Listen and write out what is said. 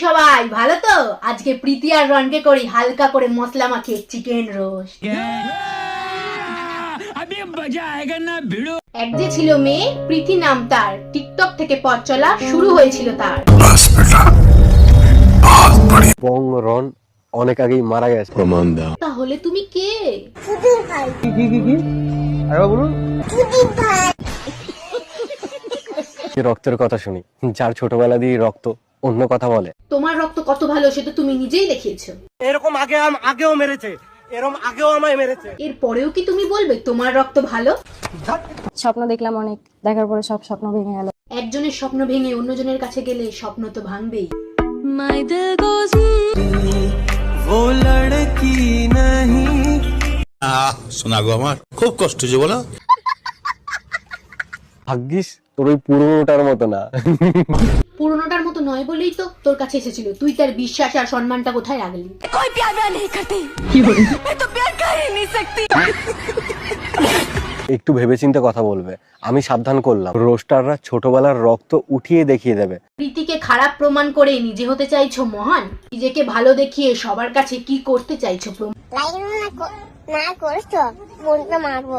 সবাই ভালো তো? আজকে প্রীতি আর রনকে করি হালকা করে মশলা মাখিয়ে চিকেন রোস্ট। এক যে ছিল মেয়ে, প্রীতি নাম তার, টিকটক থেকে পথ চলা শুরু হয়েছিল তার। বং রন অনেক আগেই মারা গেছে। প্রমাণ দাও। তাহলে তুমি কে? রক্তের কথা শুনি, যার ছোটবেলা দিয়ে রক্ত অন্য কথা বলে। তোমার রক্ত কত ভালো সে তো তুমি নিজেই দেখিয়েছো। এরকম আগেও মেরেছে, এরকম আগেও আমায় মেরেছে। এরপরেও কি তুমি বলবে তোমার রক্ত ভালো? স্বপ্ন দেখলাম অনেক, দেখার পরে সব স্বপ্ন ভেঙে গেল। একজনের স্বপ্ন ভেঙে অন্যজনের কাছে গেলে স্বপ্ন তো ভাঙবেই। শোনা গো, আমার খুব কষ্ট হচ্ছে বলো। ভাগ্যিস তোর ওই পুরোনোটার মতো না। পুরোনোটার মতো নয় বলেই তো তোর কাছে এসেছিল। তুই তার বিশ্বাস আর সম্মানটা কোথায় রাখলি? একটু ভেবেচিন্তে কথা বলবে। আমি সাবধান করলাম, রোস্টাররা ছোটবেলার রক্ত উঠিয়ে দেখিয়ে দেবে। প্রীতিকে খারাপ প্রমাণ করে নিজে হতে চাইছো মহান? নিজেকে ভালো দেখিয়ে সবার কাছে কি করতে চাইছো? লাইক না করছো, মনটা মারবো।